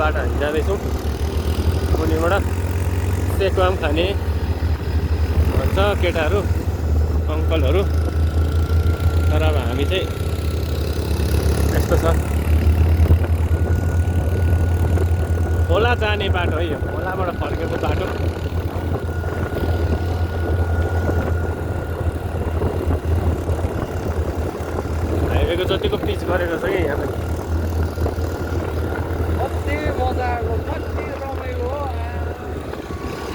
बाटो हामी जाँदैछौँ। मुनिबाट सेकुवाम खाने भन्छ केटाहरू अङ्कलहरू, तर अब हामी चाहिँ यस्तो छ। खोला जाने बाटो है यो, खोलाबाट फर्केको बाटो। हाइवेको जतिको पिच गरेको छ कि यहाँ पनि कति मजाको, कति रमाइलो हो।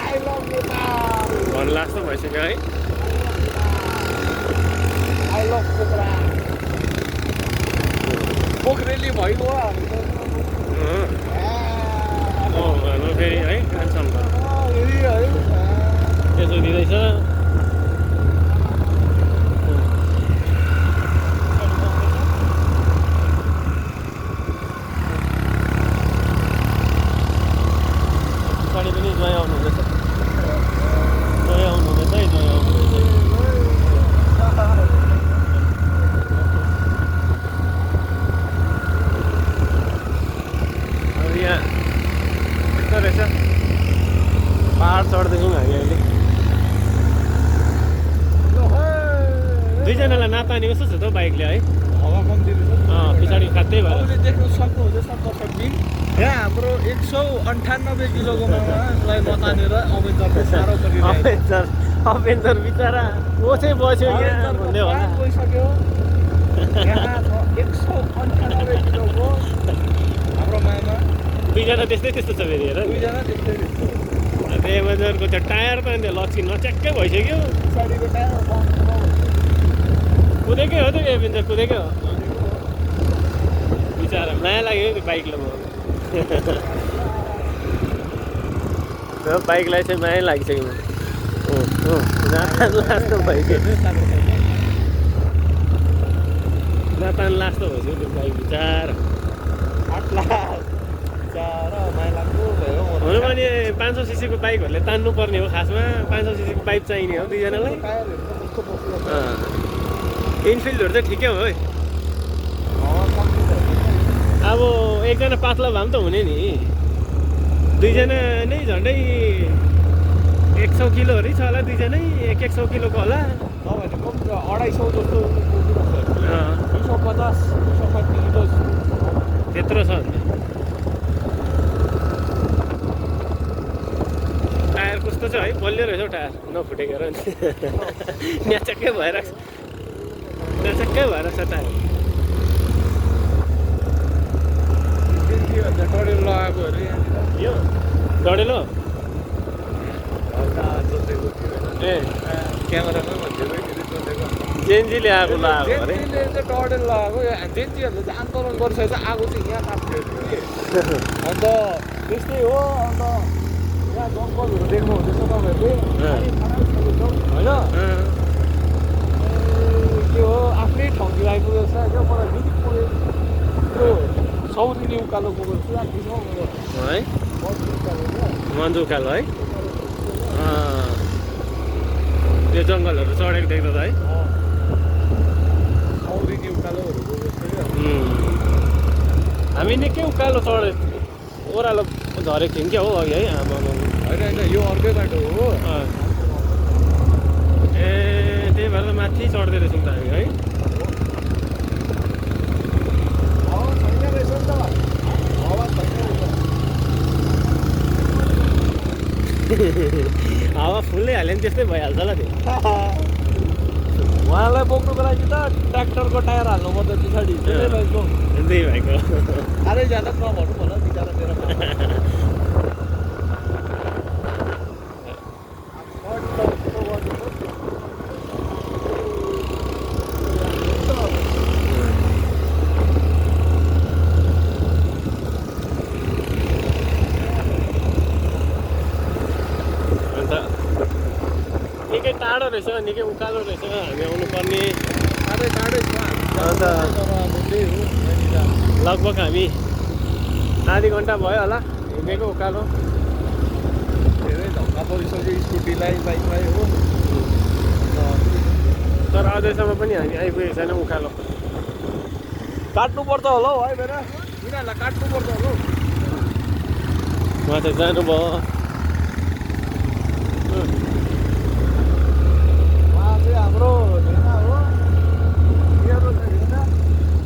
आई लभ नेपाल भन्नु लाग्छ भइसक्यो है। आई लभ पोखरा पोखरेली भइगयो भन्नु फेरि है कान्छम है। त्यसो दिँदैछ। पछाडि पनि जय आउनु हुँदैछ, जय आउनु हुँदैछ है, जय आउनु हुँदैछ। अब यहाँ यस्तो रहेछ, पहाड चढ्दैछौँ हामी अहिले। दुईजनालाई नातानी कस्तो छ त बाइकले है, हावा कम्ती रहेछ। पछाडि खाँदै भयो। तपाईँले देख्न सक्नुहुँदैछ दर्शक दिन, यहाँ हाम्रो 198 किलोको मामालाई नतानेर अवेन्जरले साह्रो गरिरहेको अवेन्जर बिचरा ओछै बस्यो यहाँ भन्दै होला। गइसक्यो। यहाँ छ 198 किलोको हाम्रो मामा। दुईजना त्यस्तै त्यस्तो छ फेरि हेर। दुईजना त्यस्तै त्यो एभेन्जरको त्यो टायर त अन्त लक्ष्य नच्याक्कै भइसक्यो। पछाडिको टायर कुदेकै हो त्यो एभेन्जर, कुदेकै हो बिचरा। माया लाग्यो त्यो बाइकलाई म त्यो बाइकलाई चाहिँ माया लागिसक्यो म। नातान लास्तो भइसक्यो, नातान लास्तो भइसक्यो त्यो बाइक बिचरा। हुनु पनि 500 सीसीको बाइकहरूले तान्नु पर्ने हो खासमा। 500 सीसीको बाइक चाहिने हो दुईजनालाई। इनफिल्डहरू चाहिँ ठिकै हो है। अब एकजना पातला भए पनि त हुने नि, दुईजना नै झन्डै 100 किलोहरू छ होला, दुईजनै 100 किलोको होला। 250 जस्तो 250 260 किलो त्यत्रो छ अन्त। टायर कस्तो छ है, बलियो रहेछ हौ टायर, नफुटेको र न्याचक्कै भइरहेको छ, न्याचक्कै भइरहेको छ टायर। डडेलो लगाएको अरे यो डडेलो ए क्यामेरामै भन्थ्यो जेन्जीले आगो लगाएको अरे। जेन्जीले चाहिँ डडेलो लगाएको। जेन्जीहरूले चाहिँ आन्दोलन गरिसकेको छ, आगो चाहिँ यहाँ काट्थ्यो अन्त त्यस्तै हो। अन्त यहाँ जङ्गलहरू देख्नु हुँदैछ तपाईँहरूले होइन, के हो आफ्नै ठाउँतिर आइपुगेको छ क्या। मलाई मिरिक पुगेको त्यो सौरी उकालो पुगेको छु है, मन्जु उकालो है। त्यो जङ्गलहरू चढेको देख्दा त है। सौरी उकालोहरू पुगेको छु क्या। हामी निकै उकालो चढे ओह्रालो झरेको थियौँ क्या हो अघि है। आमा होइन यो अर्कै बाटो हो। ए त्यही भएर त माथि चढ्दै रहेछौँ त हामी है। हावा फुल्दै हाल्यो भने त्यस्तै भइहाल्छ होला त्यो। उहाँलाई बोक्नुको लागि त ट्र्याक्टरको टायर हाल्नु पर्छ पछाडि। दुई भाइको साह्रै ज्यादा नभनौँ होला बिचरा मेरो। निकै टाढो रहेछ, निकै उकालो रहेछ हामी आउनुपर्ने। साह्रै टाढै छ। अन्त लगभग हामी आधी घन्टा भयो होला हिँडेको उकालो। धेरै धक्का परिसक्यो स्कुटीलाई बाइकलाई हो। तर अझैसम्म पनि हामी आइपुगेको छैनौँ उकालो। काट्नुपर्छ होला हौ है बेला, यिनीहरूलाई काट्नुपर्छ होला हौ। उहाँ चाहिँ जानुभयो। उहाँ चाहिँ हाम्रो भेना हो, मेरो चाहिँ भेना।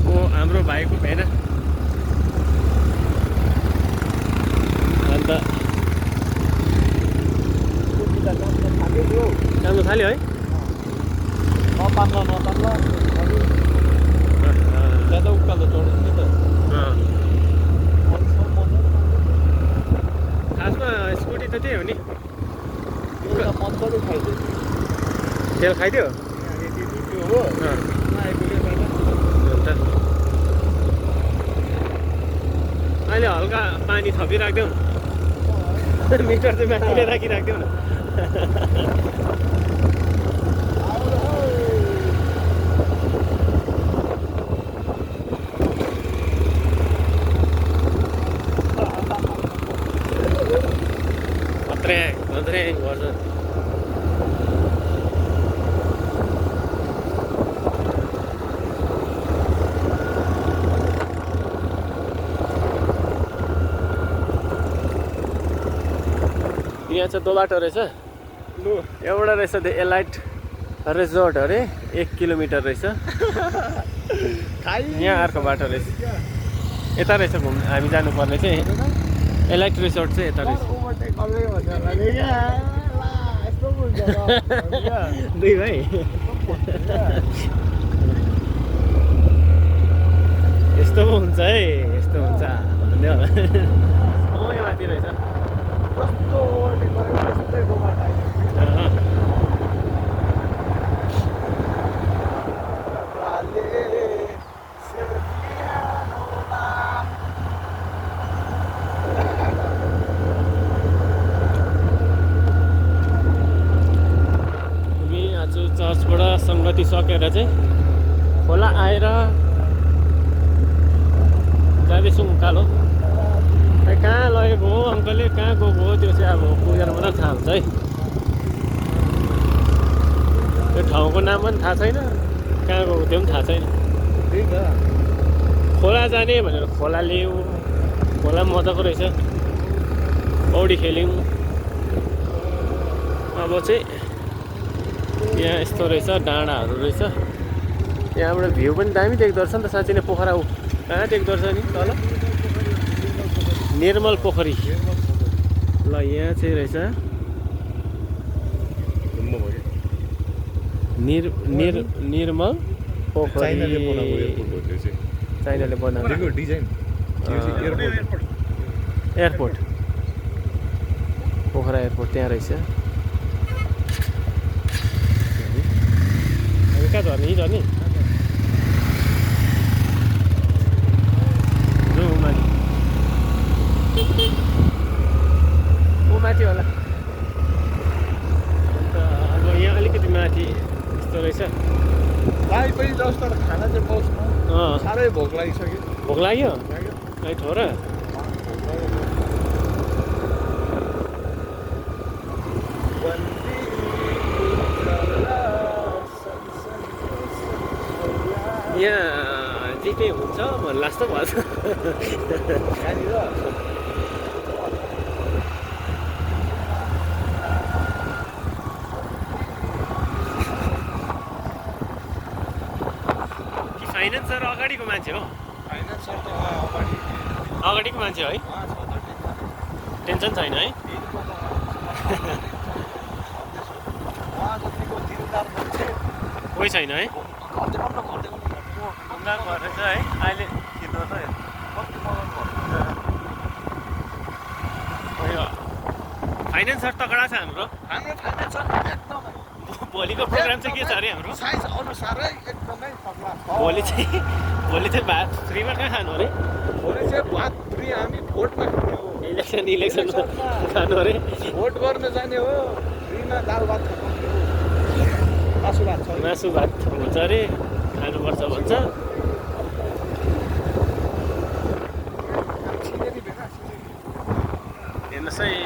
ओ हाम्रो भाइको भेना। अन्त काम थाल्यो है। नतान्ला ज्यादा उकालो चढ्यो नि त। खासमा स्कुटी त त्यही हो नि, मजाले खाइदियो तेल खाइदियो। हो। अहिले हल्का पानी थपिराख्दिउँ न, मिटर चाहिँ माथिले राखिराख्दिउँ न। खत्र्याङ गर्छ। यहाँ चाहिँ दो बाटो रहेछ। लु एउटा रहेछ त्यो एलाइट रिजोर्ट अरे 1 किलोमिटर रहेछ। यहाँ अर्को बाटो रहेछ, यता रहेछ घुम्नु हामी जानुपर्ने चाहिँ। एलाइट रिसोर्ट चाहिँ यता रहेछ। दुई भाइ यस्तो पो हुन्छ है, यस्तो हुन्छ भन्ने होला। यो माथि रहेछ। चर्चबाट सङ्गति सकेर चाहिँ खोला आएर जाँदैछौँ उकालो। खै कहाँ लगेको हो अङ्कलले, कहाँ गएको हो त्यो चाहिँ अब पुगेर मात्रै थाहा हुन्छ है। त्यो ठाउँको नाम पनि थाहा छैन, कहाँ गएको त्यो पनि थाहा छैन। खोला जाने भनेर खोला ल्यायो, खोला मजाको रहेछ, पौडी खेल्यौँ। अब चाहिँ यहाँ यस्तो रहेछ, डाँडाहरू रहेछ। यहाँबाट भ्यू पनि दामी देख्दो रहेछ नि त साँच्चै नै। पोखरा कहाँ देख्दो रहेछ नि तल, निर्मल पोखरी। ल यहाँ चाहिँ रहेछ निर्मल पोखरी। चाइनाले बनाएको डिजाइन एयरपोर्ट, पोखरा एयरपोर्ट त्यहाँ रहेछ। कहाँ झर्ने यहीँ झर्ने? जाउँ माथि, ऊ माथि होला। अन्त अब यहाँ अलिकति माथि यस्तो रहेछ। भाइ पनि जस्तो खाना चाहिँ पाउँछ। साह्रै भोक लागिसक्यो। भोक लाग्यो खै ठोर। यहाँ जिपे हुन्छ भन्ला जस्तो भन्छ। कि फाइनेन्सर अगाडिको मान्छे हो? फाइनेन्सर त अगाडिको मान्छे है, टेन्सन छैन है। कोही छैन है, घर रहेछ है अहिले किन्नु त। फाइनेन्सर तगडा छ हाम्रो। भोलिको प्रोग्राम चाहिँ के छ अरे हाम्रो? साइज अनुसारै एकदमै तगडा छ। भोलि चाहिँ भात फ्रीमा कहाँ खानु अरे? भोलि चाहिँ भात फ्री हामी भोटमा खाने हो। इलेक्सन खानु अरे? भोट गर्न जाने हो, फ्रीमा दाल भात खानु हो। मासु भात छ, मासु भात हुन्छ अरे, खानुपर्छ भन्छ। हेर्नुहोस् है यस्तो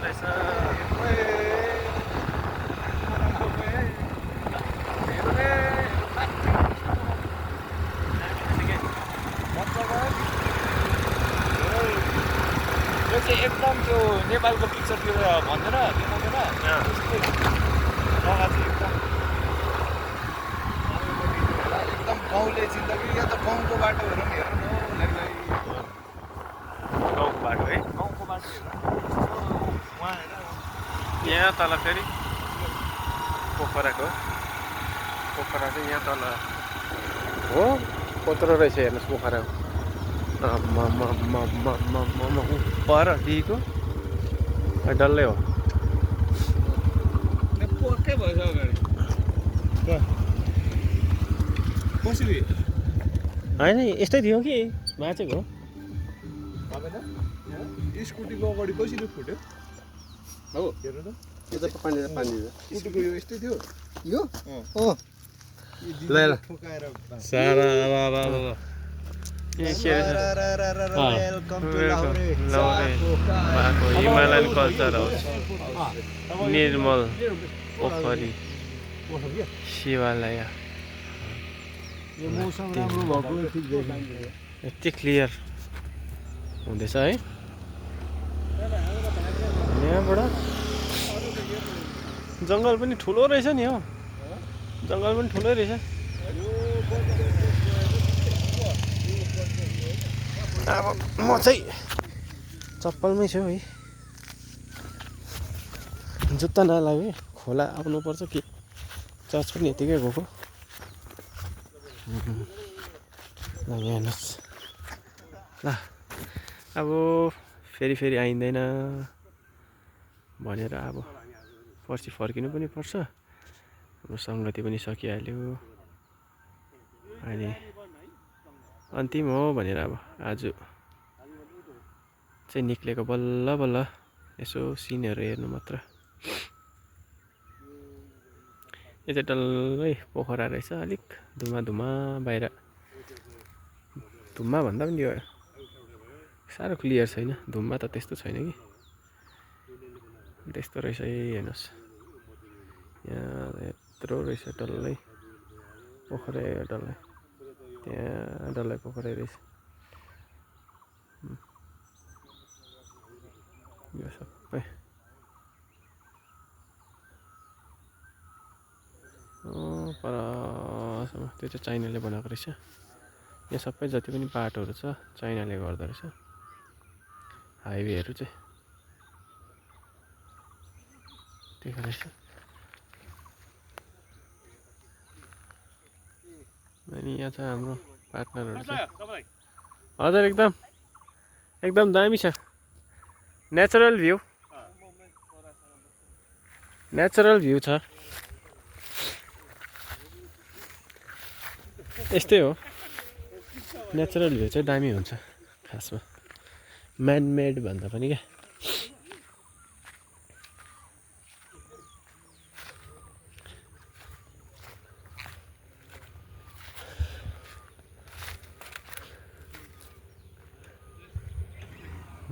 रहेछ। जग्गा चाहिँ एकदम गाउँले जिन्दगी या त गाउँको बाटोहरू पनि हेर्नु न गाउँको बाटो है गाउँको बाटो हेर्नु उहाँ हेर यहाँ तल फेरि पोखरा चाहिँ यहाँ तल हो कत्रो रहेछ हेर्नुहोस् पोखरा पर दिएको डल्लै हो पोकै भएछ अगाडि कसरी होइन यस्तै थियो कि भाँचेको हो स्कुटीको अगाडि कसरी फुट्यो हो हेर्नु त पानी स्कुटीको यो यस्तै थियो यो ल ल ठोकाएर सारा welcome to Laure Himalayan culture house Nirmal Pokhari Shivalaya यो मौसम राम्रो भएको ठिक देखिन्छ यति क्लियर हुँदैछ है यहाँबाट जङ्गल पनि ठुलो रहेछ नि हो जङ्गल पनि ठुलै रहेछ अब म चाहिँ चप्पलमै छु है जुत्ता नलाग्यो खोला आउनुपर्छ कि चर्च पनि यतिकै गएको ल यहाँ हेर्नुहोस् ल अब फेरि आइँदैन भनेर अब पर्सि फर्किनु पनि पर्छ हाम्रो सङ्गति पनि सकिहाल्यो अनि अन्तिम हो भनेर अब आज चाहिँ निक्लेको बल्ल बल्ल यसो सिनहरू हेर्नु मात्र यो चाहिँ डल्लै पोखरा रहेछ अलिक धुमा बाहिर धुम्मा भन्दा पनि यो साह्रो क्लियर छैन धुम्मा त त्यस्तो छैन कि त्यस्तो रहेछ है हेर्नुहोस् यहाँ यत्रो रहेछ डल्लै पोखरै डल्लै त्यहाँ डल्लै पोखरै रहेछ यो सबै परसम्म त्यो चाहिँ चाइनाले बनाएको रहेछ यहाँ सबै जति पनि बाटोहरू छ चाइनाले गर्दो रहेछ हाइवेहरू चाहिँ त्यही रहेछ अनि यहाँ छ हाम्रो पार्टनरहरू चाहिँ हजुर एकदम दामी छ नेचुरल भ्यू छ यस्तै हो नेचुरल भ्यू चाहिँ दामी हुन्छ खासमा म्यान मेड भन्दा पनि क्या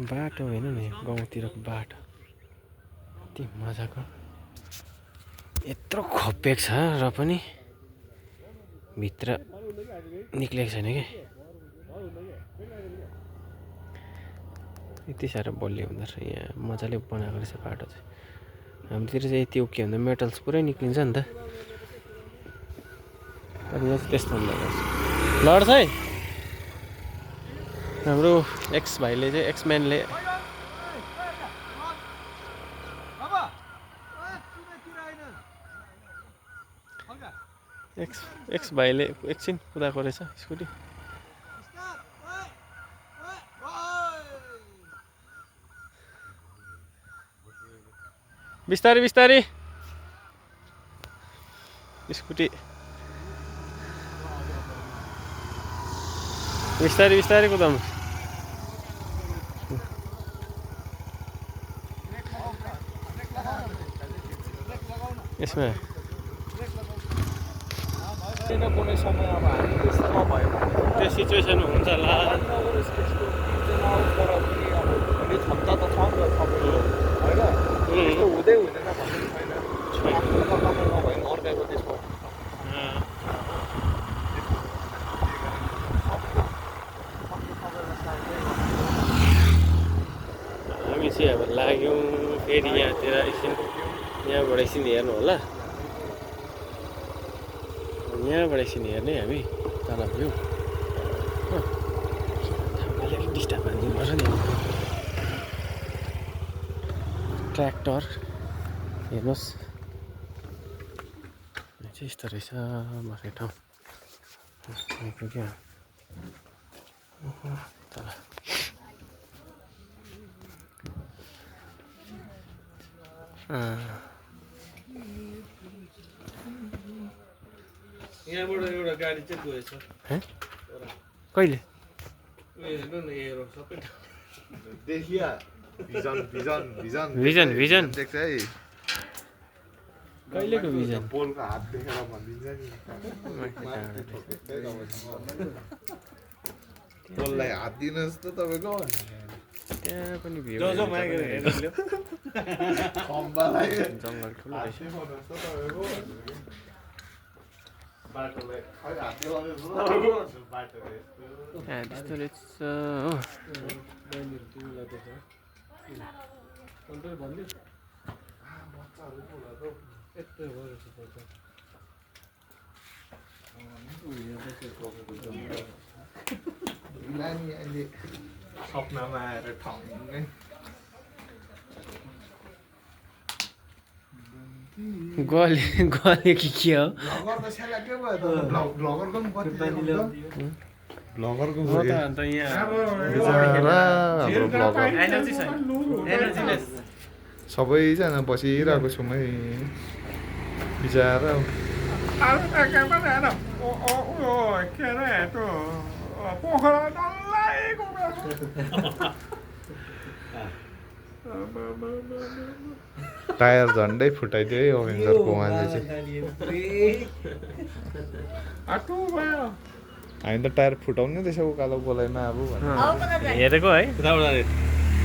बाटो होइन नि गाउँतिरको बाटो कति मजाको यत्रो खोपिएको छ र पनि भित्र निक्लेको छैन कि यति साह्रो बलियो हुँदो रहेछ यहाँ मजाले बनाएको रहेछ बाटो चाहिँ हाम्रोतिर चाहिँ यति उक्यो भन्दा मेटल्स पुरै निक्लिन्छ नि त अनि यहाँ चाहिँ त्यस्तो हुँदो रहेछ लड्छ है हाम्रो एक्स भाइले चाहिँ एक्सम्यानले एक्स भाइले एकछिन कुदाएको रहेछ स्कुटी बिस्तारै स्कुटी बिस्तारै कुदाउनु यसमा कुनै समय अब हामी त्यस्तो नभयो भने त्यो सिचुएसन हुन्छ होला क्षमता त छ नि त सबैको होइन त्यस्तो हुँदै हुँदैन भन्ने छैन आफ्नो जग्गामा नभए अर्काको त्यसको हामी चाहिँ अब लाग्यौँ फेरि यहाँतिर एकछिन यहाँबाट एकछिन हेर्नु होला यहाँबाट एकछिन हेर्ने हामी तल भ्यू अलिक डिस्टर्ब हानिदिनुपर्छ नि ट्र्याक्टर हेर्नुहोस् चाहिँ यस्तो रहेछ बस्ने ठाउँ क्या तल यहाँबाट एउटा गाडी चाहिँ गएछ कहिले हेर्नु न हेरो सबै देखिया vision vision vision vision vision देख्छ है कहिलेको भिजन पोलको हात देखेर भनिदिन्छ नि पोललाई हात दिनुहोस् त तपाईँको त्यहाँ पनि भ्यू जो मागेर हेर्नु ल्याऊ खम्बालाई जङ्गल ठुलो रहेछ देखाउनुहोस् त तपाईँको बाटोलाई खै हात देखाउनुहोस् न बाटो त्यस्तो रहेछ हो नानी अहिले सपनामा आएर ठङ्गै गल्यो गल्यो कि के हो भ्लगर त स्याला के भयो त भ्लगरको पनि कति भ्लगरको म त अन्त यहाँ हाम्रो भ्लगर एनर्जी छैन एनर्जीलेस सबैजना बसिरहेको छौँ है बिचरा टायर झन्डै फुटाइदियो है अभेन्जरको उहाँले चाहिँ हामी त टायर फुटाउने रहेछ उकालो गोलाइमा अब हेरेको है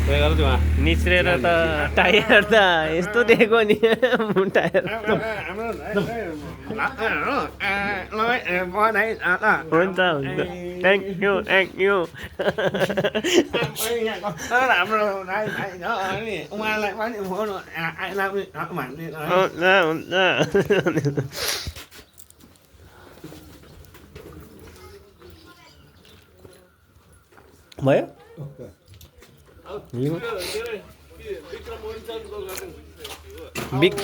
निच्रेर त टायर त यस्तो देखेको नि टायर हुन्छ हुन्छ थ्याङ्क यू हाम्रो उहाँलाई पनि फोन हुन्छ भयो बिग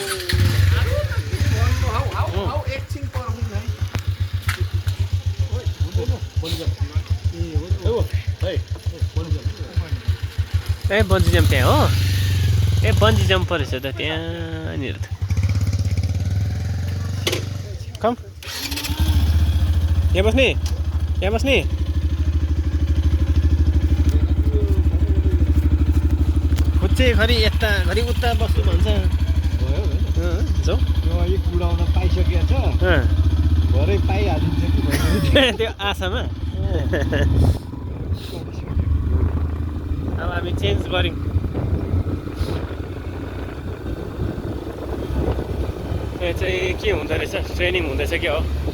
ए बन्जी जम्प त्यहाँ हो ए बन्जी जम्प रहेछ त त्यहाँनिर त कम यहाँ बस्ने खुच्चे घरि यता घरि उता बस्नु भन्छ जाऊ एक उडाउन पाइसकेको छ भरै पाइहालिन्छ कि त्यो आशामा अब हामी चेन्ज गऱ्यौँ यो चाहिँ के हुँदो रहेछ ट्रेनिङ हुँदैछ क्या हो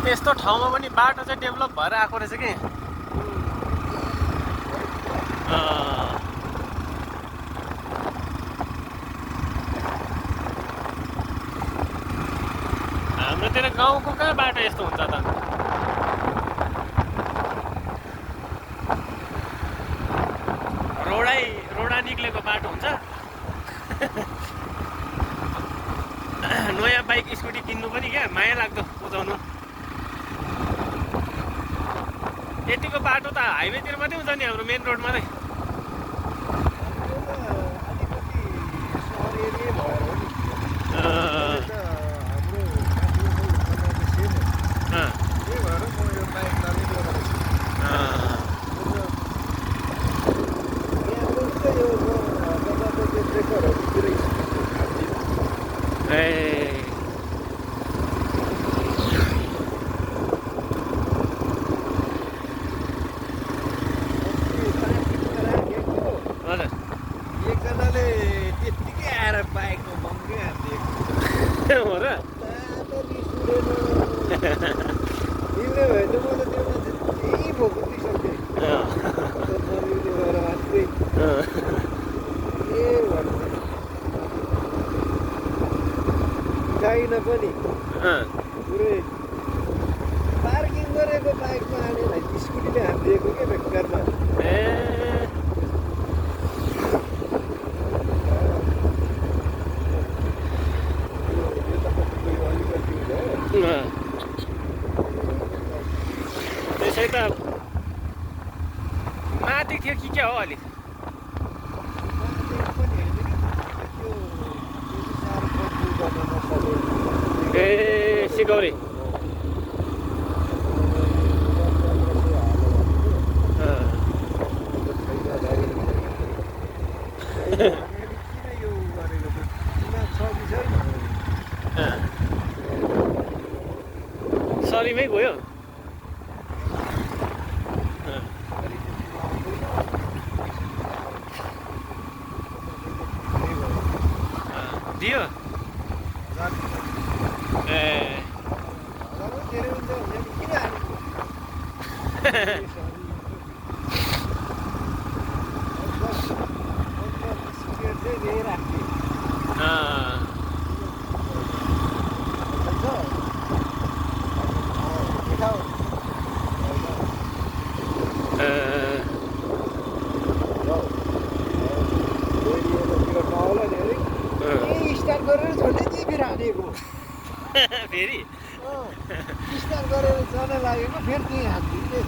यस्तो ठाउँमा पनि बाटो चाहिँ डेभलप भएर आएको रहेछ कि हाम्रोतिर गाउँको कहाँ बाटो यस्तो हुन्छ त रोडा निक्लेको बाटो हुन्छ नयाँ बाइक स्कुटी किन्नु पनि क्या माया लाग्दो कुदाउनु यतिको बाटो त हाइवेतिर मात्रै हुन्छ नि हाम्रो मेन रोडमा नै बाइकको बङ्कै हानिदिएको हो र तातो रिस उठेन मिल्ने भए त म त त्यो मान्छे त्यही भोग्दिसक्थेँ नमिल्ने भएर मात्रै ए भन्नु गाइन पनि पुरै पार्किङ गरेको बाइकमा हानेलाई स्कुटीले हानिदिएको के बेकारमा त्यसै त माथि थियो कि क्या हो अलिक ए सिकौरी सरीमै गयो दियो ए स्टार्ट गरेर छोड्दै त्यही फेरि हानेको फेरि स्टार्ट गरेर जान लागेको फेरि त्यही हानिदिने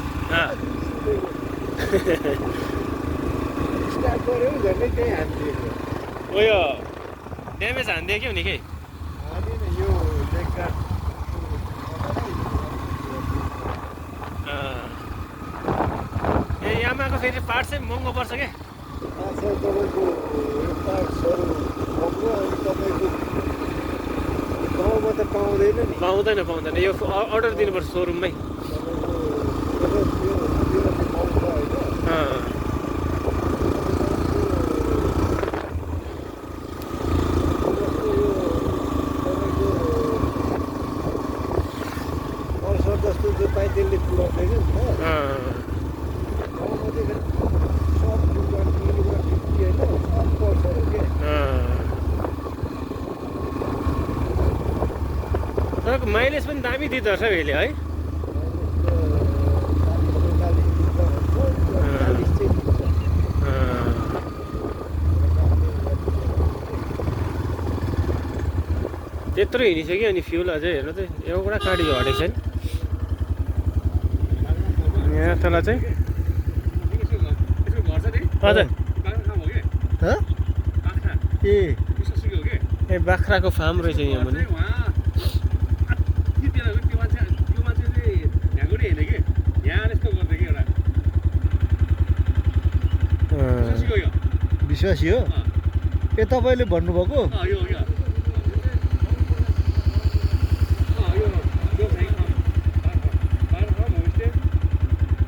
स्टार्ट गऱ्यो झन्डै त्यही हानिदिएको उयो ड्यामेज हानिदियो क्या नि के हानेन यो लेगगार्ड ए यामाको फेरि पार्ट चाहिँ महँगो पर्छ क्या तपाईँको यो पार्ट्सहरू महँगो अनि तपाईँको गाउँमा त पाउँदैन नि पाउँदैन यो अर्डर दिनुपर्छ सोरुममै जस्तो जो पाइ त्यसले पुऱ्याउँदैन नि त गाउँमा चाहिँ फेरि सब लुगा फिफ्टी होइन सब पर्छहरू के तपाईँको माइलेज पनि दामी दिँदो रहेछ यसले है त्यत्रो हिँडिसक्यो अनि फ्युल अझै हेर्नु त एउटा काँडी झरेको छैन यहाँ तल चाहिँ हजुर ए बाख्राको फार्म रहेछ यहाँ पनि विश्वासी हो ए तपाईँले भन्नुभएको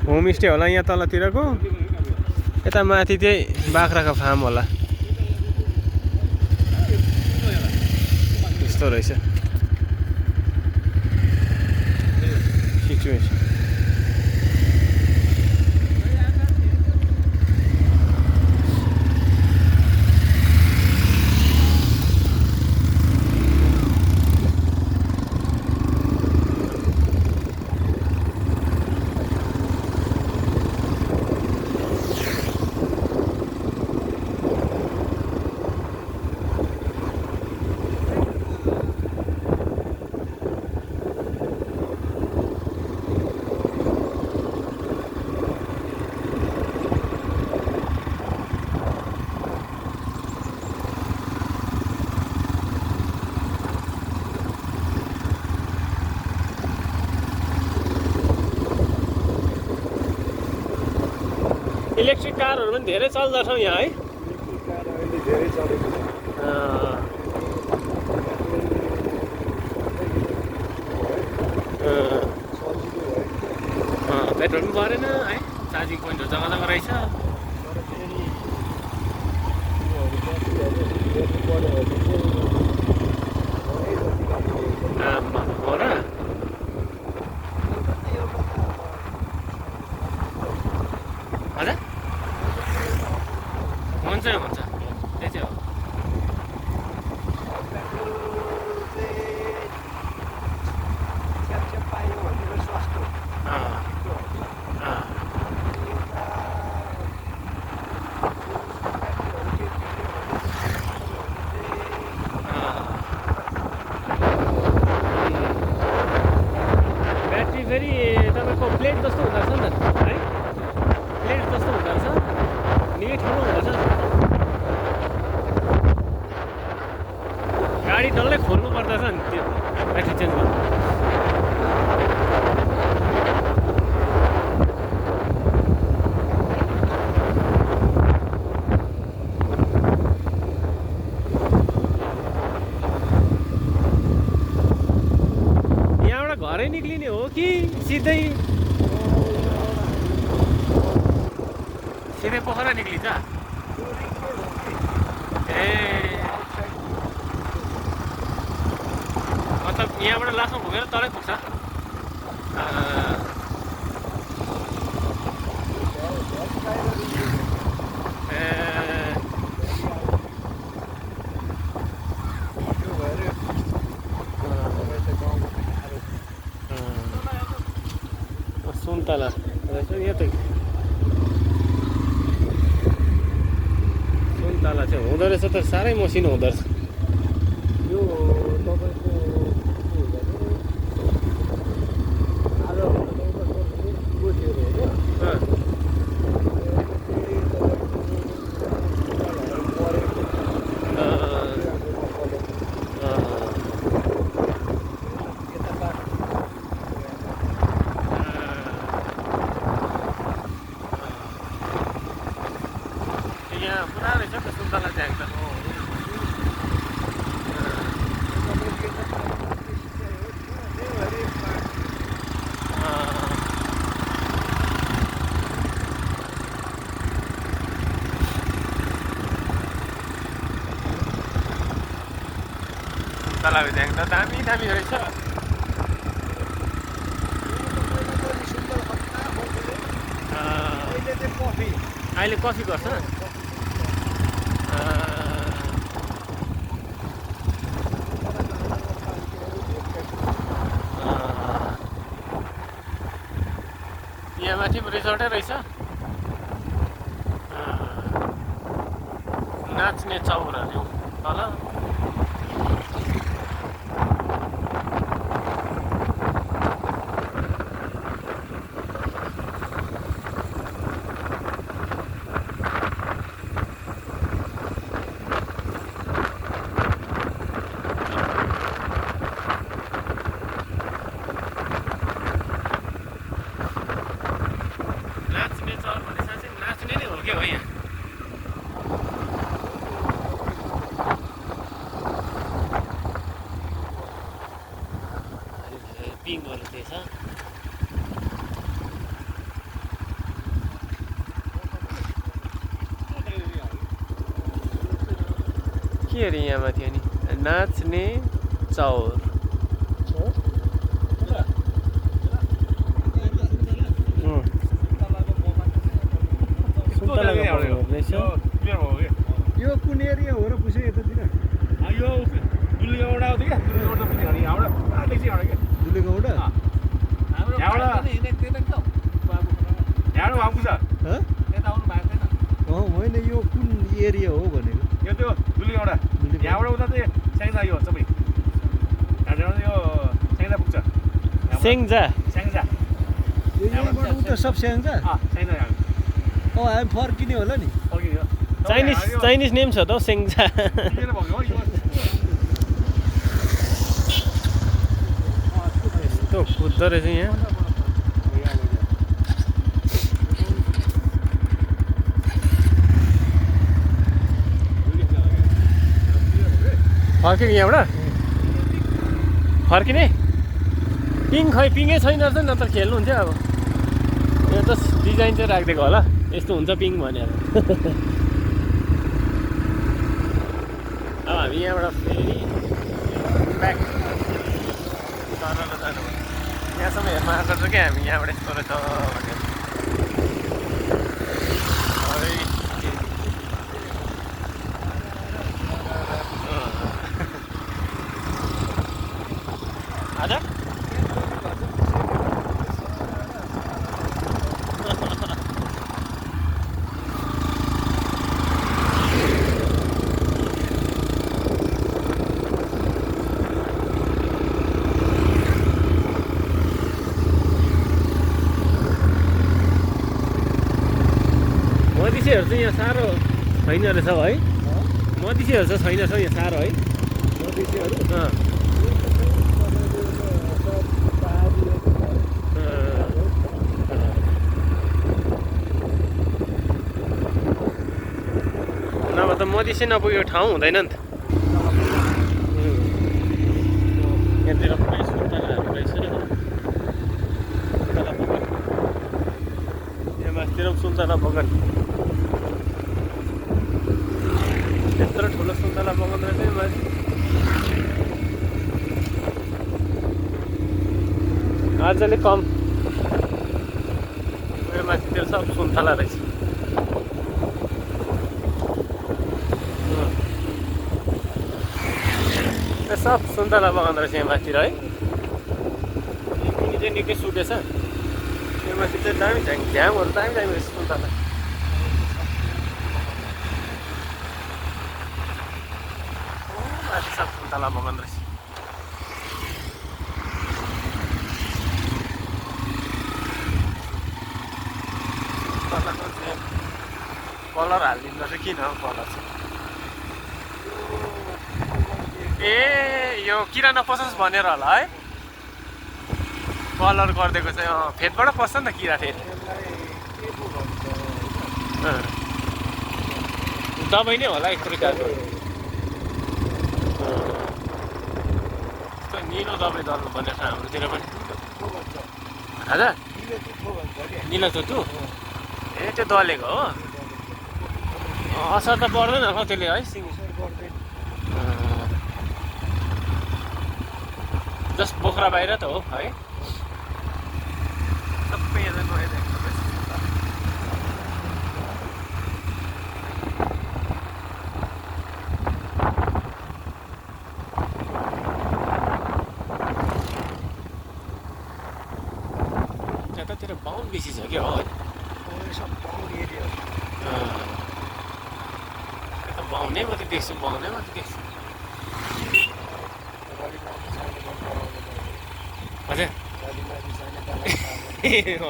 होमस्टे होला यहाँ तलतिरको यता माथि त्यही बाख्राको फार्म होला यस्तो रहेछ सिचुएसन इलेक्ट्रिक कारहरू पनि धेरै चल्दछ यहाँ है धेरै चलेको पेट्रोल पनि परेन है चार्जिङ पोइन्टहरू जग्गा जग्गा रहेछ तर फेरि गाडी डल्लै खोल्नु पर्दछ नि त्यो ब्याट्री चेन्ज गर्नु यहाँबाट घरै निक्लिने हो कि सिधै पोखरा निक्लिन्छ ए मतलब यहाँबाट लास्टमा घुमेर तलै पुग्छ सुन्तला रहेछ यहाँ त सुन्तला चाहिँ हुँदो रहेछ त साह्रै मसिनो हुँदो रहेछ यो तपाईँको यहाँ पुरा रहेछ त सुन्तला चाहिँ एकदम सुन्तलाको चाहिँ एकदम दामी दामी रहेछ अहिले कफी गर्छ यहाँ माथि रिसोर्टै रहेछ नाच्ने चौरहरू तल पिङहरू थिएछ के अरे यहाँ माथि अनि नाच्ने चौर यो कुन एरिया हो र पुसे यतातिर यो दुलीगौडा हो क्या दुलीगौडा पनि अनि यहाँबाट देखि एउटा क्या दुलेगौडा यहाँबाट भाउ छ होइन यो कुन एरिया हो भनेको यो त्यो दुलीगौडा यहाँबाट उता चाहिँ स्याङ्जा यो सबै यहाँबाट यो स्याङ्जा पुग्छ स्याङ्जा स्याङ्जा यो यहीँबाट उता सब स्याङ्जा स्याङ्जा हामी फर्किने होला नि फर्कियो चाइनिज नेम छ त हौ स्याङ्जा यस्तो कुद्दो रहेछ यहाँ फर्क्यो यहाँबाट फर्किने पिङ खै पिङै छैन रहेछ नि त खेल्नुहुन्थ्यो अब यो त डिजाइन चाहिँ राखिदिएको होला यस्तो हुन्छ पिङ भनेर अब हामी यहाँबाट फेरि ब्याक सरल जानु यहाँसम्म हेर्न आएको छ क्या हामी यहाँबाट यस्तो रहेछ भनेर हजुर मधेसीहरू चाहिँ यहाँ साह्रो छैन रहेछ है मधेसीहरू चाहिँ छैन रहेछ यहाँ साह्रो है मान्छेहरू अँ, नभए त मधेसी नपुगेको ठाउँ हुँदैन नि त। यहाँतिर पुरै सुन्तलाहरू रहेछ। सुन्तला बगान। यहाँ माथितिर पनि सुन्तला बगान। त्यत्रो ठुलो सुन्तला बगान रहेछ यहाँ माथि। अझै कम। यहाँ माथितिर सब सुन्तला रहेछ। सब सुन्तला बगान रहेछ यहाँ माथितिर है। मुनि चाहिँ निकै सुकेछ। यहाँ माथि चाहिँ दामी झ्याङहरू दामी दामी रहेछ सुन्तला। माथि सब सुन्तला बगान रहेछ। कलर हालिदिनु पर्छ किन हो कलर चाहिँ? ए यो किराना पसोस् भनेर होला है कलर गरिदिएको चाहिँ। फेदबाट पस्छ नि त किरा फेरि। दबाई नै होला एक प्रकारको। त्यस्तो निलो दबाई दल्नु पर्ने छ हाम्रोतिर पनि। हजुर निलो चोटु ए त्यो दलेको हो। असर त पर्दैन होला त्यसले है सिङ जस्ट बोक्रा बाहिर त हो है। सबै यहाँ गइरहेको त्यतातिर बाहुन बेसी छ क्या हो है। बाहुनै मात्रै देख्छु बाहुनै मात्रै देख्छु। हजुर यहीहरू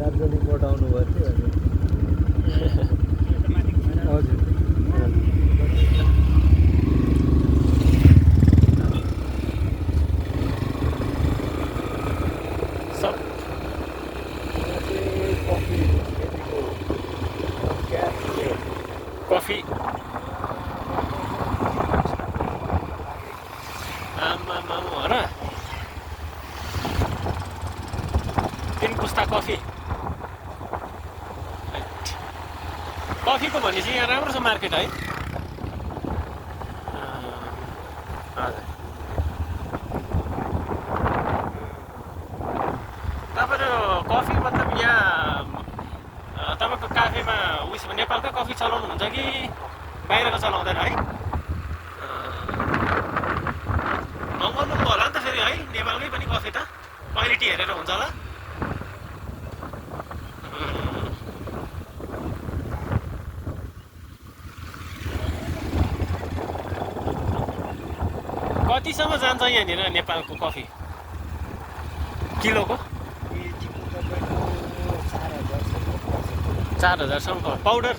दार्जिलिङबाट आउनुभएको थियो हजुर। सब कफी आमा हो र 3 पुस्ता कफी। कफीको भनेपछि यहाँ राम्रो छ मार्केट है। हजुर तपाईँको कफी मतलब यहाँ तपाईँको काफेमा उस नेपालकै कफी चलाउनुहुन्छ कि बाहिरको चलाउँदैन है? मगाउनु पो होला नि त फेरि है नेपालकै पनि कफी त क्वालिटी हेरेर हुन्छ होला। कतिसम्म जान्छ यहाँनिर नेपालको कफी किलोको? 4000सम्म पाउडर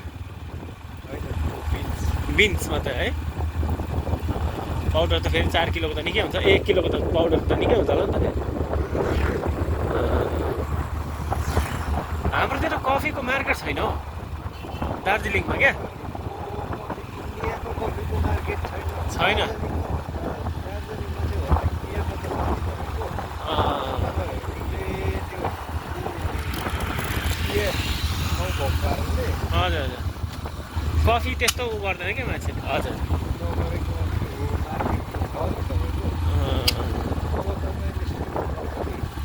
बिन्स मात्रै है। पाउडर त फेरि 4 किलोको त निकै हुन्छ। 1 किलोको त पाउडर त निकै हुन्छ होला नि त फेरि। हाम्रोतिर कफीको मार्केट छैन हौ दार्जिलिङमा क्या छैन। हजुर हजुर कफी त्यस्तो उ गर्दैन क्या मान्छेले। हजुर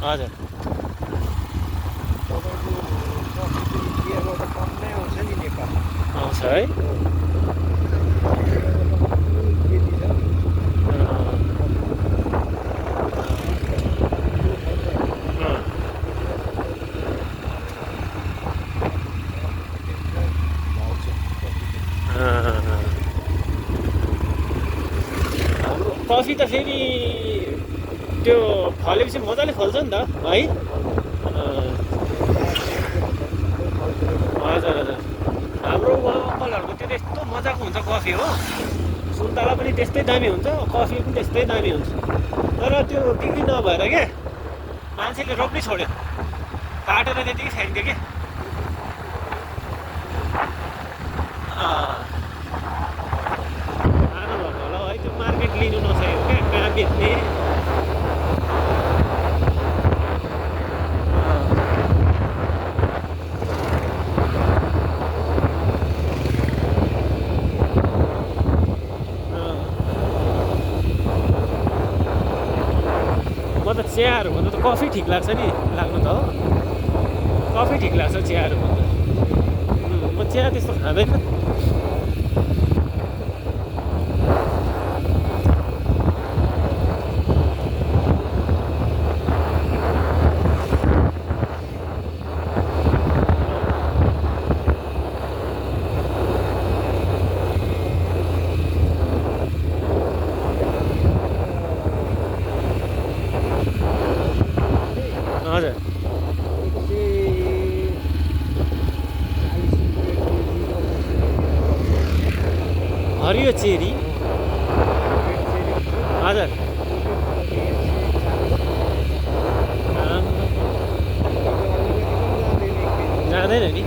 हजुर आउँछ है। कफी त फेरि त्यो फलेपछि मजाले फल्छ नि त है। हजुर हजुर, हाम्रो अङ्कलहरूको त्यो त्यस्तो मजाको हुन्छ कफी हो। सुन्तला पनि त्यस्तै दामी हुन्छ, कफी पनि त्यस्तै दामी हुन्छ। तर त्यो बिक्री नभएर क्या मान्छेले रोप्नै छोड्यो, काटेर त्यतिकै फ्याँक्यो क्या। सानो भएको होला है, त्यो मार्केट लिनु नसकेको क्या, कहाँ बेच्ने। म त चियाहरू भन्दा त कफी ठिक लाग्छ नि, लाग्नु त हो। कफी ठिक लाग्छ चियाहरू भन्दा। म चिया त्यस्तो खाँदैन। हजुर, 140 हरियो चेरी। हजुर, जाँदैन नि।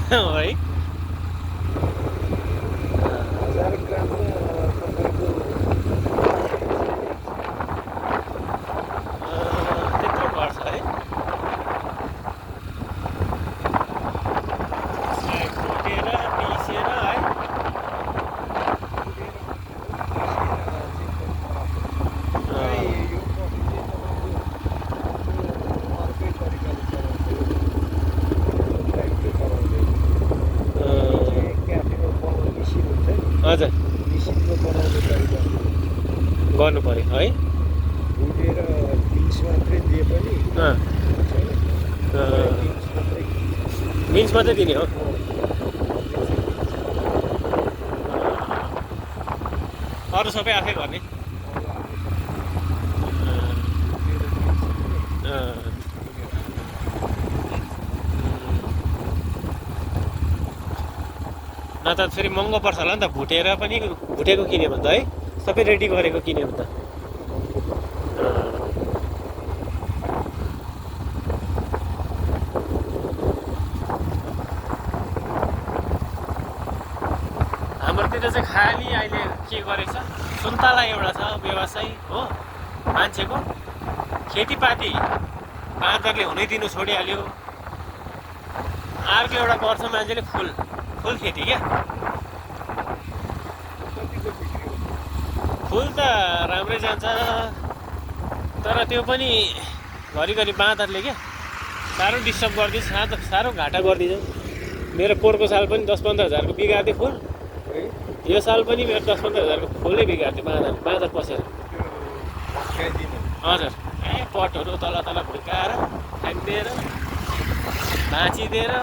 है 1000 ग्राममा तपाईँको त्यत्रो घट्छ है। भुटेर पिसेर है। हजुर, मिसिनको बनाउने तरिका गर्नु पर्यो है। भुटेर बिन्स मात्रै दिए पनि मिन्स मात्रै दिने हो। अरू सबै आफै गर्ने। न त फेरि महँगो पर्छ होला नि त, भुटेर पनि भुटेको किन्यो भने त है, सबै रेडी गरेको किन्यो भने त। हाम्रोतिर चाहिँ खालि अहिले के गरेको छ, सुन्तला एउटा छ व्यवसाय हो मान्छेको। खेतीपाती बाँदरले हुनै दिनु छोडिहाल्यो। अर्को एउटा गर्छ मान्छेले फुल खेती क्या। फुल त राम्रै जान्छ, तर त्यो पनि घरिघरि बाँदरले क्या साह्रो डिस्टर्ब गरिदिन्छ, साह्रो घाटा गरिदिन्छ। मेरो पोहोरको साल पनि 10-15 हजारको बिगार्थ्यो फुल। यो साल पनि मेरो 10-15 हजारको फुलै बिगार्थ्यो बाँदर पसेर। हजुर, पटहरू तल भुर्काएर फ्याँकिदिएर भाँचिदिएर।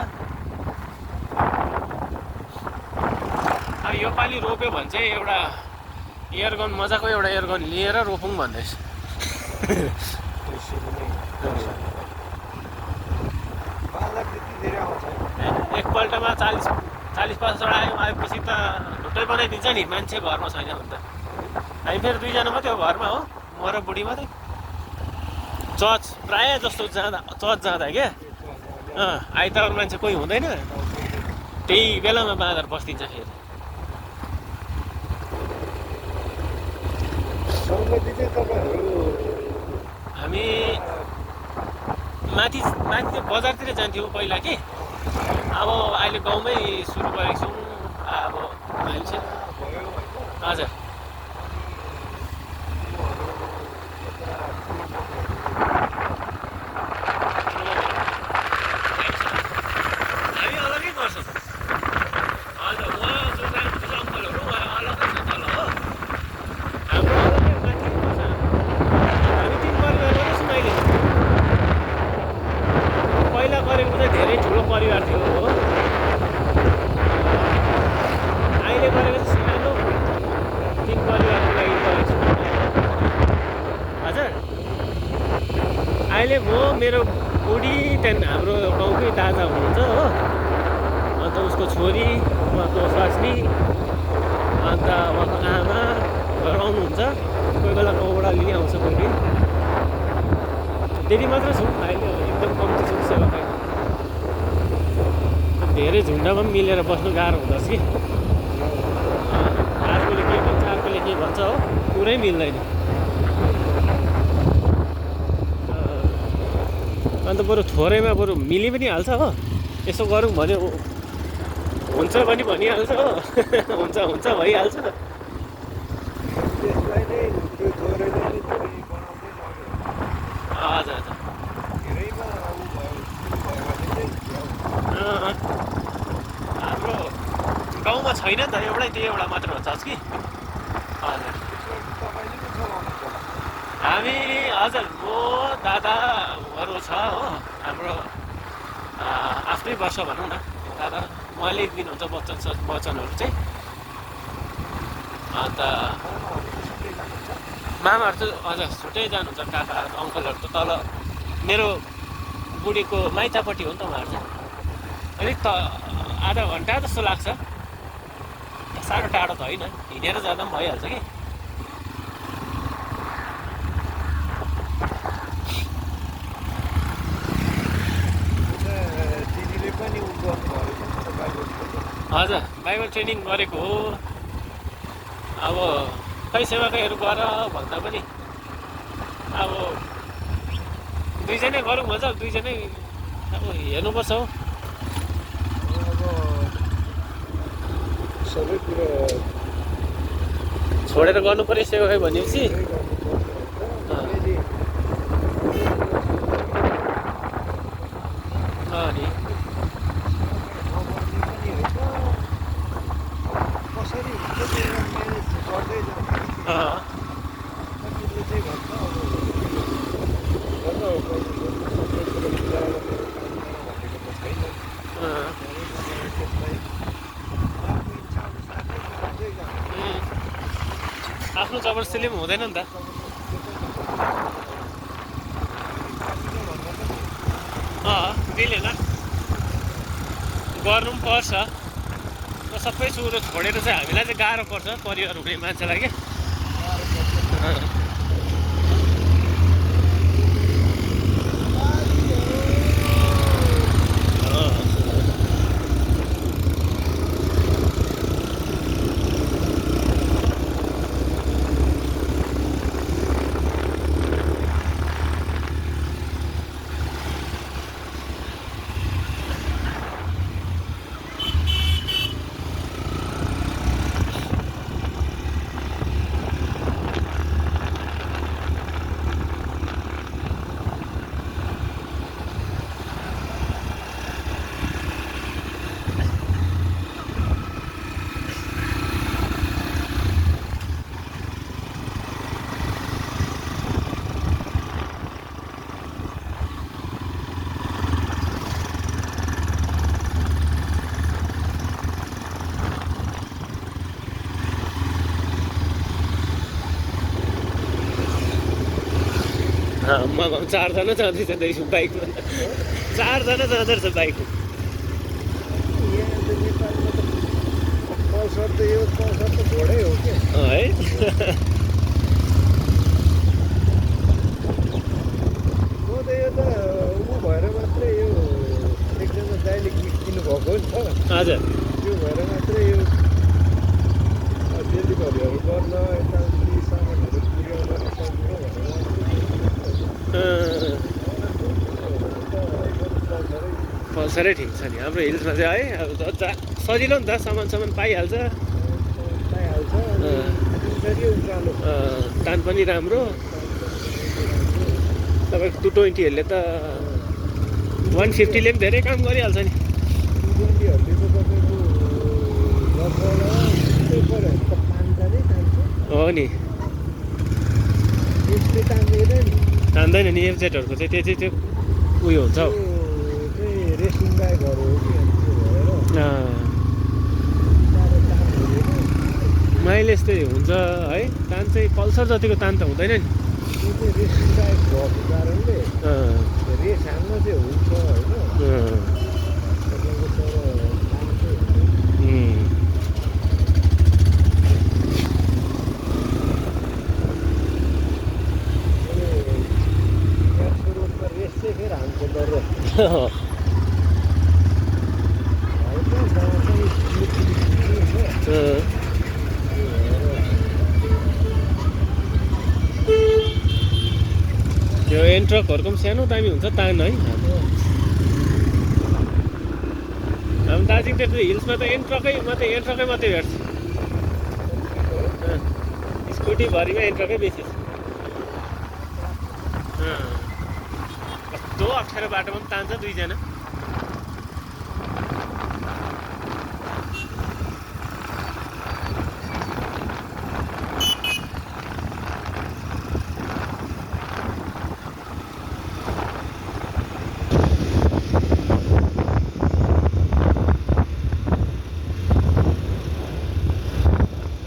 अब योपालि रोप्यो भने चाहिँ एउटा एयरगन, मजाको एउटा एयरगन लिएर रोपौँ भन्दैछ। एकपल्टमा 40-50 आयो, आएपछि त ढुट्टै बनाइदिन्छ नि मान्छे घरमा छैन भने त। हामी फेरि 2 जना मात्रै हो घरमा हो, म र बुढी मात्रै। चर्च प्रायः जस्तो चर्च जाँदा क्या आइतबार मान्छे कोही हुँदैन, त्यही बेलामा बाँदर बस्दिन्छ फेरि। हामी माथि माथि बजारतिर जान्थ्यौँ पहिला कि अब अहिले गाउँमै सुरु गरेको छौँ अब अहिले चाहिँ भयो होइन हजुर हामी अलग्गै गर्छौँ हजुर उहाँ जो जानुहुन्छ अङ्कलहरू उहाँ अलग्गै छ तल हो हाम्रो अलग्गै माथि पर्छ हामी 3 परिवार मात्रै छौँ अहिले पहिला गरेको चाहिँ धेरै ठुलो परिवार थियो हो अहिले गरेको चाहिँ सानो 3 परिवारको लागि गरेको छु हजुर अहिले म मेरो बुढी त्यहाँदेखि हाम्रो गाउँकै दादा हुनुहुन्छ हो अन्त उसको छोरी उहाँको स्वास्नी अन्त उहाँको आमा घर आउनुहुन्छ कोही बेला गाउँबाट लिइआउँछ कोही त्यति मात्र छौँ अहिले एकदम कम्ती छौँ सेवाकाई धेरै झुन्डमा पनि मिलेर बस्नु गाह्रो हुँदछ कि अर्कोले के भन्छ अर्कोले के भन्छ हो पुरै मिल्दैन अन्त बरु थोरैमा बरु मिली पनि हाल्छ हो यसो गरौँ भने हुन्छ पनि भनिहाल्छ हो हुन्छ हुन्छ भइहाल्छ त्यसलाई नै त्यो थोरैले नै थोरै बनाउँदै लग्यो हजुर हजुर धेरैमा उ भयो भने चाहिँ हाम्रो गाउँमा छैन नि त एउटै त्यो एउटा मात्र हो चर्च कि हजुर तपाईँले पो चलाउनु पर्छ हामी हजुर म दादाहरू छ हो हाम्रो आफ्नै वर्ष भनौँ न दादा उहाँले दिनुहुन्छ वचनहरू चाहिँ अन्त मामाहरू चाहिँ हजुर छुट्टै जानुहुन्छ काका अङ्कलहरू त तल मेरो बुढीको माइतापट्टि हो नि त उहाँहरू चाहिँ अलिक त आधा घन्टा जस्तो लाग्छ साह्रो टाढो त होइन हिँडेर जाँदा पनि भइहाल्छ कि दिदीले पनि उ गर्नुभयो हजुर बाइबल ट्रेनिङ गरेको हो अब खै सेवाकाईहरू गर भन्दा पनि अब दुईजनै गरौँ भन्छ दुईजनै अब हेर्नुपर्छ हौ अब सबै कुरा छोडेर गर्नु पऱ्यो सेवाकाई भनेपछि नि कसरी हुन्छ त्यो म्यानेज गर्दै जान्छ कतिले चाहिँ भन्छ अब भनेको त छैन त्यसलाई आफ्नो इच्छाअनुसारले गर्दै जान्छ आफ्नो जबरजस्तीले पनि हुँदैन नि त मिलेन गर्नु पनि पर्छ सबै कुरो छोडेर चाहिँ हामीलाई चाहिँ गाह्रो पर्छ परिवार हुने मान्छेलाई क्या मगाउँ 4 जना जाँदैछ रहेछ बाइकमा 4 जना जाँदो रहेछ बाइकमा यहाँ त नेपालमा त पल्सर त यो पल्सर त घोडै हो क्या है म त यो त ऊ भएर मात्रै यो एकजना दाइले गिफ्ट दिनुभएको नि त हजुर त्यो भएर मात्रै यो डेलिभरीहरू गर्न यताउति सामानहरू पुर्याउन सक्नु भनेर पल्सरै ठिक छ नि हाम्रो हिल्समा चाहिँ है अब सजिलो नि त सामान पाइहाल्छ पाइहाल्छ दिनचर्या उकालो तान पनि राम्रो तपाईँको 220हरूले त 150ले पनि धेरै काम गरिहाल्छ नि 220हरूले त तपाईँको लगभग त्यस्तै पऱ्यो भने त 5 नै तान्छ हो नि यसले तान्दैन नि तान्दैन नि एफजेडहरूको चाहिँ त्यो चाहिँ त्यो उयो हुन्छ हौ त्यो चाहिँ रेसिङ बाइकहरू हो कि अनि त्यो भएर साह्रो तान हुँदैन माइलेज चाहिँ हुन्छ है तान चाहिँ पल्सर जतिको तान त हुँदैन नि त्यो चाहिँ रेसिङ बाइक भएको कारणले रेस हान्न चाहिँ हुन्छ होइन तपाईँको तर तान चाहिँ हुँदैन रेस चाहिँ फेरि हान्छ डर यो एन्ट्रकहरूको पनि सानो दामी हुन्छ तान है हाम्रो दार्जिलिङ त्यस्तो हिल्समा त एन्ट्रकै मात्रै भेट्छ स्कुटीभरिमा एन्ट्रकै बेसी छ कस्तो अप्ठ्यारो बाटोमा पनि तान्छ दुईजना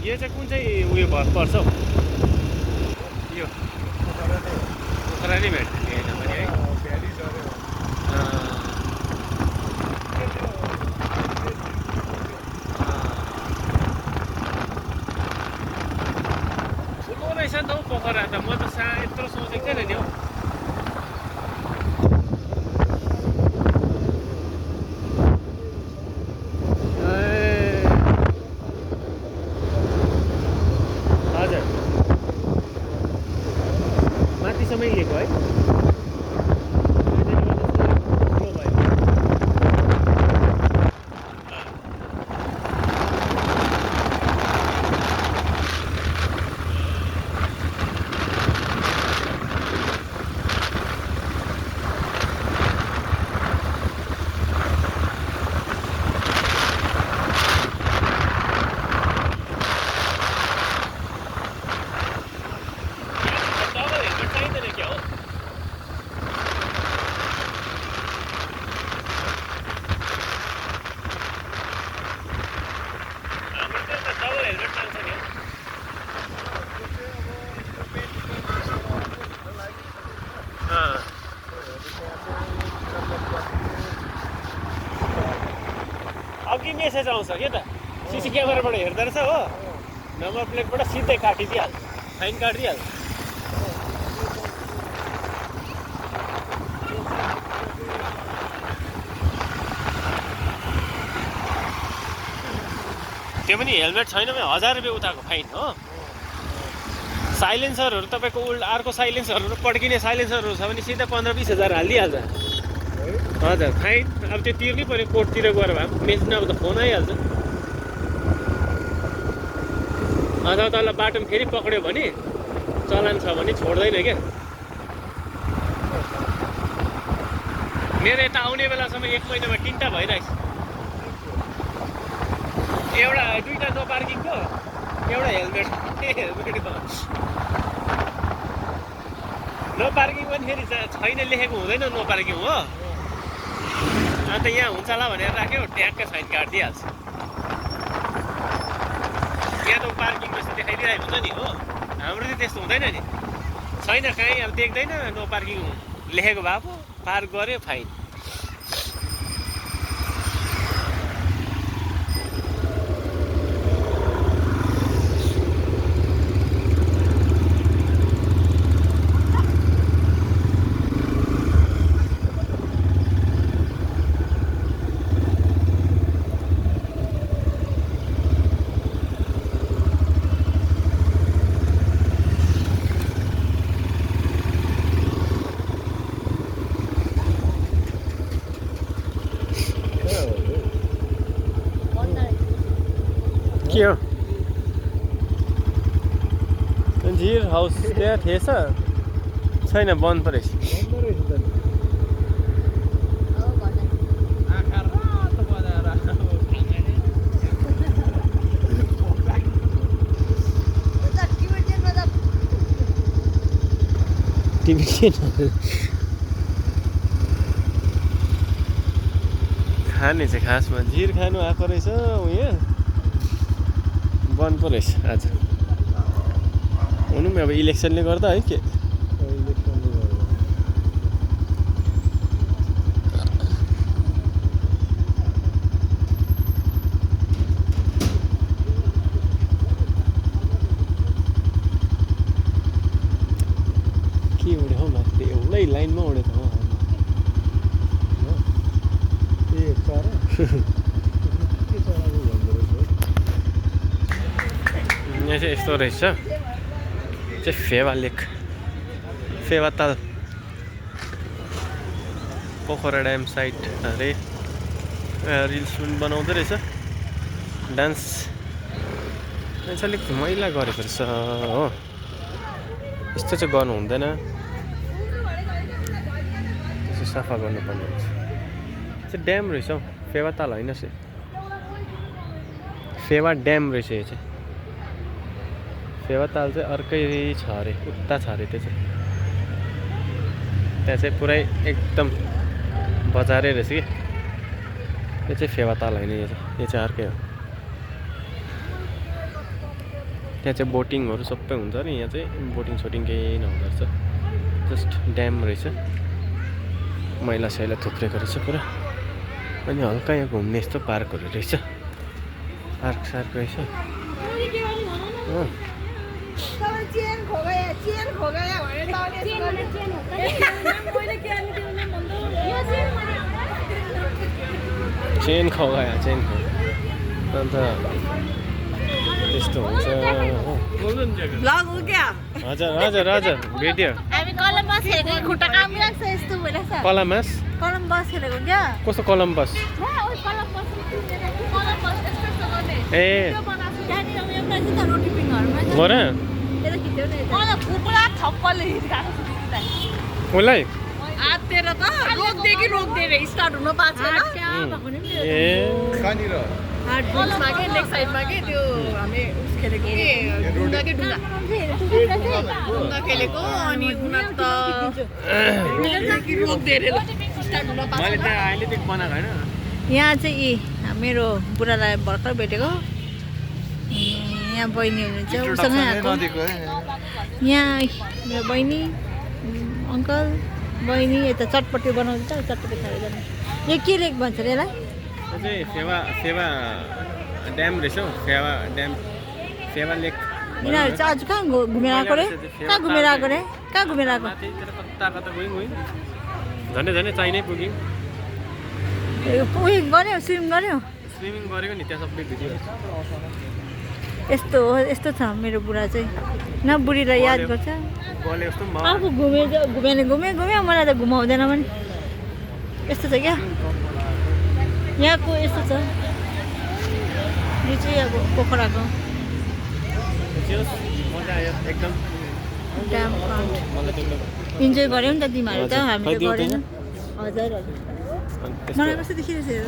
यो चाहिँ कुन चाहिँ उयो पर्छ हौ यो पोखरा नै भेट्छ नि होइन भने है ठुलो रहेछ नि त हौ पोखरा त म त यत्रो सोचेको थिएन नि हौ हजुर माथिसम्मै लिएको है अघि मेसेज आउँछ के त सिसी क्यामेराबाट हेर्दो रहेछ हो नम्बर प्लेटबाट सिधै काटिदिइहाल्छ फाइन काटिदिइहाल्छ त्यो पनि हेलमेट छैन भने 1000 रुपियाँ उताको फाइन हो साइलेन्सरहरू तपाईँको अर्को साइलेन्सरहरू पड्किने साइलेन्सरहरू छ भने सिधै 15-20 हजार हालिदिइहाल्छ हजुर फाइन अब त्यो तिर्नै पऱ्यो कोर्टतिर गएर भए पनि मेसिन अब त फोन आइहाल्छ अथवा तल बाटोमा फेरि पक्रियो भने चलान छ भने छोड्दैन क्या मेरो यता आउने बेलासम्म 1 महिनामा 3टा भइरहेछ एउटा 2टा नो पार्किङको एउटा हेलमेट नो पार्किङ पनि फेरि छैन लेखेको हुँदैन नो पार्किङ हो अन्त यहाँ हुन्छ होला भनेर राख्यो ट्यागकै फाइन काटिदिइहाल्छ यहाँ त पार्किङ जस्तो देखाइदिइरहेको हुन्छ नि हो हाम्रो चाहिँ त्यस्तो हुँदैन नि छैन कहीँ अब देख्दैन नो पार्किङ लेखेको भए पो पार्क गऱ्यो फाइन के हो झिर हाउस त्यहाँ थिएछ छैन बन्द पो रहेछ बन्द रहेछ त नि। आँखा रातो बजाएर टिभी खाने चाहिँ खासमा झिर खानु आएको रहेछ यहाँ बन्द पो रहेछ आज हुनु पनि अब इलेक्सनले गर्दा है के इलेक्सनले गर्दा। के उड्यो हौ माथि एउटै लाइनमा उड्यो त हौ ए चरा के चराको भन्दो रहेछ यहाँ चाहिँ यस्तो रहेछ चाहिँ फेवा लेक फेवा ताल पोखरा ड्याम साइट अरे रिल्स पनि बनाउँदो रहेछ डान्स अलिक मैला गरेको रहेछ हो यस्तो चाहिँ गर्नु हुँदैन त्यसो सफा गर्नुपर्ने हुन्छ चाहिँ ड्याम रहेछ हौ फेवा ताल होइन चाहिँ फेवा ड्याम रहेछ यो चाहिँ फेवा ताल चाहिँ अर्कै छ अरे उता छ अरे त्यो चाहिँ त्यहाँ चाहिँ पुरै एकदम बजारै रहेछ कि यो चाहिँ फेवा ताल होइन यो चाहिँ अर्कै हो त्यहाँ चाहिँ बोटिङहरू सबै हुन्छ अरे यहाँ चाहिँ बोटिङ सोटिङ केही नहुँदो रहेछ जस्ट ड्याम रहेछ मैला सैला थुप्रेको रहेछ पुरा अनि हल्का यहाँ घुम्ने यस्तो पार्कहरू रहेछ पार्क सार्क रहेछ चेन खो गया भनेर चेन खगायो अन्त त्यस्तो हुन्छ हो लग हो क्या हजुर हजुर हजुर भिडियो हामी कलमबस हेरेको खुट्टा कामिरहेको छ यस्तो भइरहेछ कलमस कलमबस हेरेको क्या कस्तो कलम्बस ए त्यहाँनिर एउटा चाहिँ त रोटी पिङहरूमा गर यता खिच्यो नि पुरा थप्पलले हिर्काएको छु दिदीलाई उसलाई आत्तेर त रोक्दै रोक्दैन स्टार्ट हुन पाएको छैन ए कहाँनिर हार्डमा के लेग साइडमा के त्यो हामी उस खेलेको कि ढुङ्गा खेलेको अनि उनीहरू त रोक्दैन स्टार्ट हुन पाएको मैले त्यहाँ अहिलेदेखि बनाएको होइन यहाँ चाहिँ मेरो बुढालाई भर्खर भेटेको यहाँ बहिनी हुनुहुन्छ उसँगै आएको यहाँ मेरो बहिनी अङ्कल बहिनी यता चटपटी बनाउँछ चटपटी खाएर जाने यो के लेक भन्छ अरे यसलाई त्यो चाहिँ फेवा फेवा ड्याम रहेछ हौ फेवा ड्याम फेवा लेक यिनीहरू चाहिँ आज कहाँ घुमेर आएको रे कहाँ घुमेर आएको रे कहाँ घुमेर आएको माथितिर कता कता गयौँ झन्डै झन्डै चाहिनै पुग्यौँ उयो गऱ्यो स्विम गऱ्यो स्विमिङ गरेको नि त्यहाँ सबै भिडियो यस्तो हो यस्तो छ मेरो बुढा चाहिँ न बुढीलाई याद गर्छ गले जस्तो पनि आफू घुमे मलाई त घुमाउँदैन पनि यस्तो छ क्या यहाँको यस्तो छ यो चाहिँ अब पोखराको भयो मजा आयो एकदम ड्याम फ्रन्ट मलाई त्यो इन्जोय गऱ्यौँ नि त तिमीहरू त हजुर, हामीले खै गरेन दिउँदैन? हजुर हजुर अनि मलाई त्यस्तो कस्तो देखिरहेछ हेर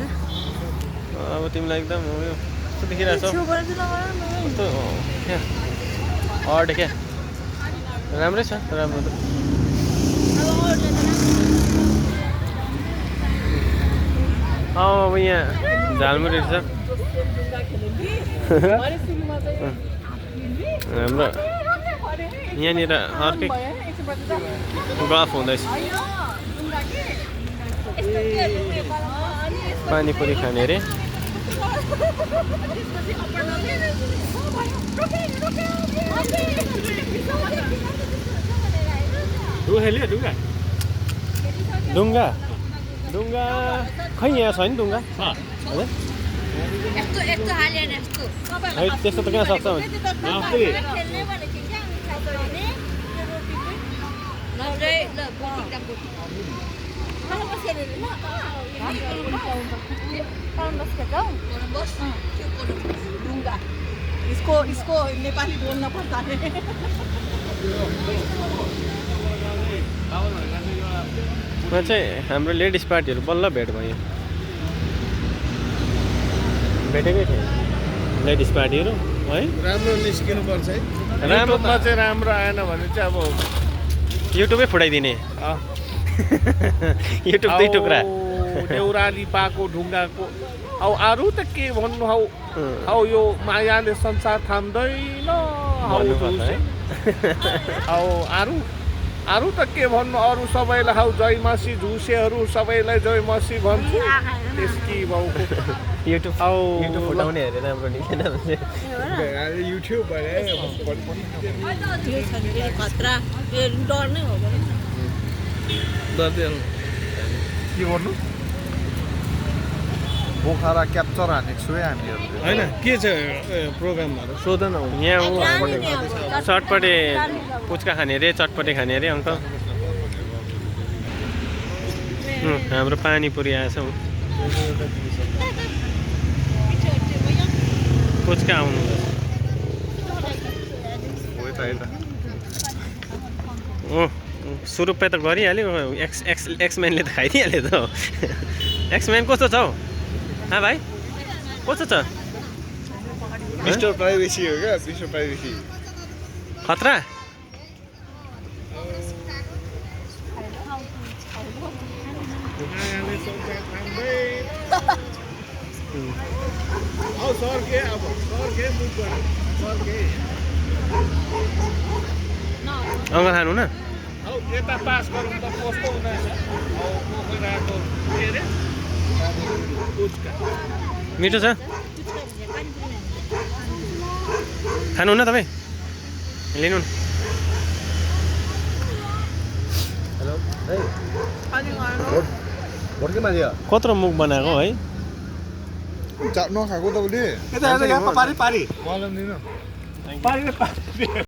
अब तिमीलाई एकदम उयो कस्तो देखिरहेछ हौ? छेउबाट चाहिँ नगर न। कस्तो क्या अड क्या राम्रै छ राम्रो त अब अरूलाई त अब यहाँ झालमुरी रहेछ हाम्रो यहाँनिर अर्कै गफ हुँदैछ पानीपुरी खाने अरे ढुङ्गा ढुङ्गा खै यहाँ छ नि ढुङ्गा हजुर यस्तो हाल्यो नि यस्तो है त्यस्तो त कहाँ सक्छ भने खेल्ने भनेको क्या खाने रोटी ल कलम्बस हेरेर ल कलम्बस खेल्छौ ढुङ्गा इसको नेपाली बोल्न पर्छ अरे म चाहिँ हाम्रो लेडिज पार्टीहरू बल्ल भेट भयो भेटेकै थियो लेडिज पार्टीहरू है राम्रो निस्किनुपर्छ है राम्रोमा चाहिँ राम्रो आएन भने चाहिँ अब युट्युबै फुटाइदिने युट्युब दुई टुक्रा देउराली पाको ढुङ्गाको औ अरू त के भन्नु हौ हौ यो मायाले संसार थाम्दैन हौ भन्नुपर्छ है हौ अरू त के भन्नु अरू सबैलाई हौ जयमासी झुसेहरू सबैलाई जयमासी भन्छु त्यसकी बाउको युट्युब युट्युब फुटाउने हेरे राम्रो निस्केन भने युट्युब भएर त्यो छ नि खतरा त्यो डर नै हो के गर्नु पोखरा क्याप्चर हानेको छु है हामीहरूले होइन के छ प्रोग्रामहरू सोध न यहाँ चटपटे पुच्का खाने अरे चटपटे खाने अरे अङ्कल हाम्रो पानीपुरी आएछ हौ पुच्का आउनु सुरुपे त गरिहाल्यो एक्सम्यानले त खाइदिइहाल्यो त एक्सम्यान कस्तो छ हौ हाँ भाइ कस्तो छ मिस्टर प्राइभेसी हो क्या मिस्टर प्राइभेसी खतरा अङ्कल खानु न हौ यता पास गरौँ त कस्तो हुँदैछ हौ पोखराको के अरे पुच्का मिठो छ खानु न तपाईँ लिनु न हेलो भर्कै माथि कत्रो मुख बनाएको है नखाएको तपाईँले पारी पारी मलाई दिनु पारी